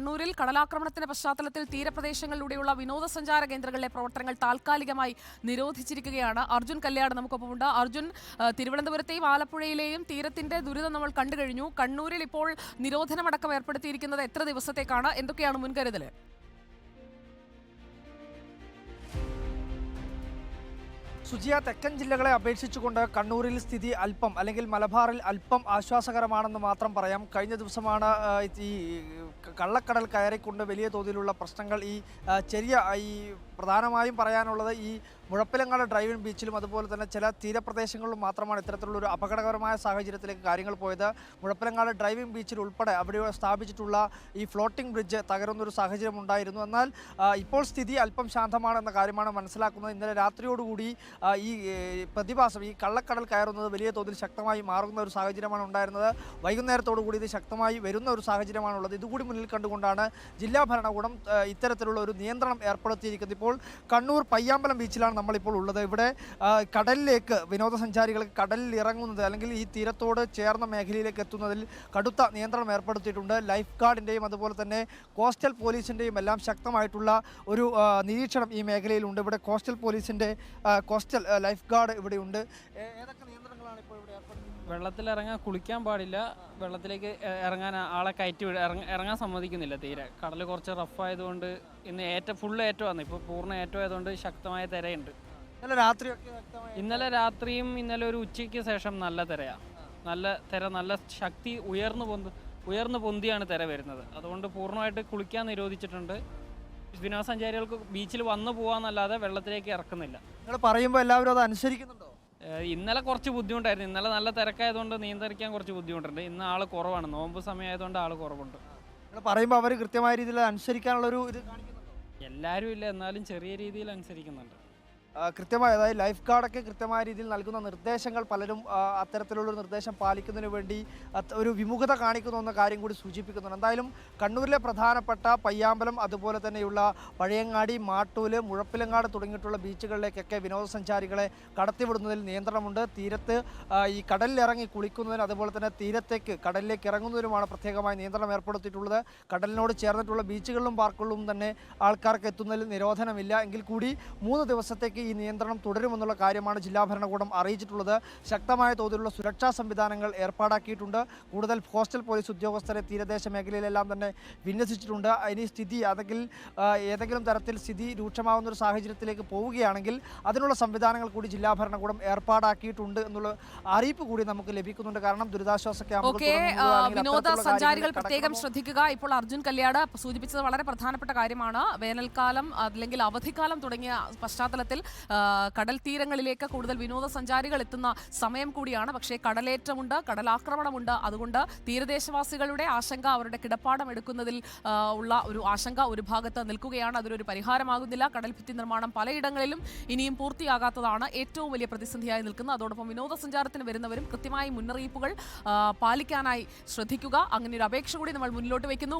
കണ്ണൂരിൽ കടലാക്രമണത്തിന്റെ പശ്ചാത്തലത്തിൽ തീരപ്രദേശങ്ങളിലൂടെയുള്ള വിനോദസഞ്ചാര കേന്ദ്രങ്ങളിലെ പ്രവർത്തനങ്ങൾ താൽക്കാലികമായി നിരോധിച്ചിരിക്കുകയാണ്. അർജുൻ കല്യാട് നമുക്കൊപ്പമുണ്ട്. അർജുൻ, തിരുവനന്തപുരത്തെയും ആലപ്പുഴയിലെയും തീരത്തിന്റെ ദുരിതം നമ്മൾ കണ്ടു കഴിഞ്ഞു. കണ്ണൂരിൽ ഇപ്പോൾ നിരോധനമടക്കം ഏർപ്പെടുത്തിയിരിക്കുന്നത് എത്ര ദിവസത്തേക്കാണ്? എന്തൊക്കെയാണ് മുൻകരുതൽ? സുജിയ, തെക്കൻ ജില്ലകളെ അപേക്ഷിച്ചുകൊണ്ട് കണ്ണൂരിൽ സ്ഥിതി അല്പം അല്ലെങ്കിൽ മലബാറിൽ അല്പം ആശ്വാസകരമാണെന്ന് മാത്രം പറയാം. കഴിഞ്ഞ ദിവസമാണ് ഈ കള്ളക്കടൽ കയറിക്കൊണ്ട് വലിയ തോതിലുള്ള പ്രശ്നങ്ങൾ ഈ പ്രധാനമായും പറയാനുള്ളത് ഈ മുഴപ്പിലങ്ങാട് ഡ്രൈവിംഗ് ബീച്ചിലും അതുപോലെ തന്നെ ചില തീരപ്രദേശങ്ങളിലും മാത്രമാണ് ഇത്തരത്തിലുള്ളൊരു അപകടകരമായ സാഹചര്യത്തിലേക്ക് കാര്യങ്ങൾ പോയത്. മുഴപ്പിലങ്ങാട് ഡ്രൈവിംഗ് ബീച്ചിൽ ഉൾപ്പെടെ അവിടെ സ്ഥാപിച്ചിട്ടുള്ള ഈ ഫ്ലോട്ടിംഗ് ബ്രിഡ്ജ് തകരുന്നൊരു സാഹചര്യം ഉണ്ടായിരുന്നു. എന്നാൽ ഇപ്പോൾ സ്ഥിതി അല്പം ശാന്തമാണെന്ന കാര്യമാണ് മനസ്സിലാക്കുന്നത്. ഇന്നലെ രാത്രിയോടുകൂടി ഈ പ്രതിഭാസം, ഈ കള്ളക്കടൽ കയറുന്നത് വലിയ തോതിൽ ശക്തമായി മാറുന്ന ഒരു സാഹചര്യമാണ് ഉണ്ടായിരുന്നത്. വൈകുന്നേരത്തോടു കൂടി ഇത് ശക്തമായി വരുന്ന ഒരു സാഹചര്യമാണുള്ളത്. ഇതുകൂടി മുന്നിൽ കണ്ടുകൊണ്ടാണ് ജില്ലാ ഭരണകൂടം ഇത്തരത്തിലുള്ള ഒരു നിയന്ത്രണം ഏർപ്പെടുത്തിയിരിക്കുന്നത്. ഇപ്പോൾ കണ്ണൂർ പയ്യാമ്പലം ബീച്ചിലാണ് നമ്മളിപ്പോൾ ഉള്ളത്. ഇവിടെ കടലിലേക്ക് വിനോദസഞ്ചാരികൾക്ക് കടലിൽ ഇറങ്ങുന്നത് അല്ലെങ്കിൽ ഈ തീരത്തോട് ചേർന്ന മേഖലയിലേക്ക് എത്തുന്നതിൽ കടുത്ത നിയന്ത്രണം ഏർപ്പെടുത്തിയിട്ടുണ്ട്. ലൈഫ് ഗാർഡിൻ്റെയും അതുപോലെ തന്നെ കോസ്റ്റൽ പോലീസിൻ്റെയും എല്ലാം ശക്തമായിട്ടുള്ള ഒരു നിരീക്ഷണം ഈ മേഖലയിലുണ്ട്. ഇവിടെ കോസ്റ്റൽ പോലീസിൻ്റെ കോസ്റ്റൽ ലൈഫ് ഗാർഡ് ഇവിടെയുണ്ട്. ഏതൊക്കെ നിയന്ത്രണങ്ങളാണ് ഇപ്പോൾ ഇവിടെ ഏർപ്പെടുത്തിയത്? വെള്ളത്തിലിറങ്ങാൻ കുളിക്കാൻ പാടില്ല, വെള്ളത്തിലേക്ക് ഇറങ്ങാൻ ആളെ കയറ്റി ഇറങ്ങാൻ സമ്മതിക്കുന്നില്ല തീരെ. കടൽ കുറച്ച് റഫായതുകൊണ്ട് ഇന്ന് ഫുൾ ഏറ്റമാണ്, ഇപ്പോൾ പൂർണ്ണ ഏറ്റമായതുകൊണ്ട് ശക്തമായ തിരയുണ്ട്. ഇന്നലെ രാത്രിയും ഇന്നലെ ഒരു ഉച്ചയ്ക്ക് ശേഷം നല്ല തിരയാണ്. നല്ല തിര, നല്ല ശക്തി ഉയർന്നു പൊന്തിയാണ് തിര വരുന്നത്. അതുകൊണ്ട് പൂർണ്ണമായിട്ട് കുളിക്കാൻ നിരോധിച്ചിട്ടുണ്ട്. വിനോദസഞ്ചാരികൾക്ക് ബീച്ചിൽ വന്നു പോകാന്നല്ലാതെ വെള്ളത്തിലേക്ക് ഇറക്കുന്നില്ല. നിങ്ങൾ പറയുമ്പോൾ എല്ലാവരും അത് അനുസരിക്കുന്നുണ്ടോ? ഇന്നലെ കുറച്ച് ബുദ്ധിമുട്ടായിരുന്നു. ഇന്നലെ നല്ല തിരക്കായതുകൊണ്ട് നിയന്ത്രിക്കാൻ കുറച്ച് ബുദ്ധിമുട്ടുണ്ട്. ഇന്ന് ആൾ കുറവാണ്, നോമ്പ് സമയമായതുകൊണ്ട് ആൾ കുറവുണ്ട്. നിങ്ങൾ പറയുമ്പോൾ അവർ കൃത്യമായ രീതിയിൽ അനുസരിക്കാനുള്ളൊരു ഇത് കാണിക്കുന്നുണ്ടോ? എല്ലാവരും ഇല്ല, എന്നാലും ചെറിയ രീതിയിൽ അനുസരിക്കുന്നുണ്ട്. കൃത്യമായ, അതായത് ലൈഫ് ഗാർഡൊക്കെ കൃത്യമായ രീതിയിൽ നൽകുന്ന നിർദ്ദേശങ്ങൾ പലരും അത്തരത്തിലുള്ളൊരു നിർദ്ദേശം പാലിക്കുന്നതിന് വേണ്ടി ഒരു വിമുഖത കാണിക്കുന്നു എന്ന കാര്യം കൂടി സൂചിപ്പിക്കുന്നുണ്ട്. എന്തായാലും കണ്ണൂരിലെ പ്രധാനപ്പെട്ട പയ്യാമ്പലം, അതുപോലെ തന്നെയുള്ള പഴയങ്ങാടി, മാട്ടൂല്, മുഴപ്പിലങ്ങാട് തുടങ്ങിയിട്ടുള്ള ബീച്ചുകളിലേക്കൊക്കെ വിനോദസഞ്ചാരികളെ കടത്തിവിടുന്നതിൽ നിയന്ത്രണമുണ്ട്. തീരത്ത് ഈ കടലിലിറങ്ങി കുളിക്കുന്നതിന് അതുപോലെ തന്നെ തീരത്തേക്ക് കടലിലേക്ക് ഇറങ്ങുന്നതിനുമാണ് പ്രത്യേകമായി നിയന്ത്രണം ഏർപ്പെടുത്തിയിട്ടുള്ളത്. കടലിനോട് ചേർന്നിട്ടുള്ള ബീച്ചുകളിലും പാർക്കുകളിലും തന്നെ ആൾക്കാർക്ക് എത്തുന്നതിൽ നിരോധനമില്ല. എങ്കിൽ കൂടി 3 ദിവസത്തേക്ക് ഈ നിയന്ത്രണം തുടരുമെന്നുള്ള കാര്യമാണ് ജില്ലാ ഭരണകൂടം അറിയിച്ചിട്ടുള്ളത്. ശക്തമായ തോതിലുള്ള സുരക്ഷാ സംവിധാനങ്ങൾ ഏർപ്പാടാക്കിയിട്ടുണ്ട്. കൂടുതൽ കോസ്റ്റൽ പോലീസ് ഉദ്യോഗസ്ഥരെ തീരദേശ മേഖലയിലെല്ലാം തന്നെ വിന്യസിച്ചിട്ടുണ്ട്. ഇനി സ്ഥിതി ഏതെങ്കിലും തരത്തിൽ സ്ഥിതി രൂക്ഷമാകുന്ന ഒരു സാഹചര്യത്തിലേക്ക് പോവുകയാണെങ്കിൽ അതിനുള്ള സംവിധാനങ്ങൾ കൂടി ജില്ലാ ഭരണകൂടം ഏർപ്പാടാക്കിയിട്ടുണ്ട് എന്നുള്ള അറിയിപ്പ് കൂടി നമുക്ക് ലഭിക്കുന്നുണ്ട്. കാരണം ദുരിതാശ്വാസ വിനോദസഞ്ചാരികൾ പ്രത്യേകം ശ്രദ്ധിക്കുക. ഇപ്പോൾ അർജുൻ കല്യാട് സൂചിപ്പിച്ചത് വളരെ പ്രധാനപ്പെട്ട കാര്യമാണ്. വേനൽക്കാലം അല്ലെങ്കിൽ അവധിക്കാലം തുടങ്ങിയ പശ്ചാത്തലത്തിൽ കടൽ തീരങ്ങളിലേക്ക് കൂടുതൽ വിനോദസഞ്ചാരികൾ എത്തുന്ന സമയം കൂടിയാണ്. പക്ഷേ കടലേറ്റമുണ്ട്, കടലാക്രമണമുണ്ട്. അതുകൊണ്ട് തീരദേശവാസികളുടെ ആശങ്ക, അവരുടെ കിടപ്പാടം എടുക്കുന്നതിൽ ഉള്ള ഒരു ആശങ്ക ഒരു ഭാഗത്ത് നിൽക്കുകയാണ്. അതിനൊരു പരിഹാരമാകുന്നില്ല. കടൽഭിത്തി നിർമ്മാണം പലയിടങ്ങളിലും ഇനിയും പൂർത്തിയാകാത്തതാണ് ഏറ്റവും വലിയ പ്രതിസന്ധിയായി നിൽക്കുന്നത്. അതോടൊപ്പം വിനോദസഞ്ചാരത്തിന് വരുന്നവരും കൃത്യമായി മുന്നറിയിപ്പുകൾ പാലിക്കാനായി ശ്രദ്ധിക്കുക. അങ്ങനെ ഒരു അപേക്ഷ കൂടി നമ്മൾ മുന്നിലോട്ട് വയ്ക്കുന്നു.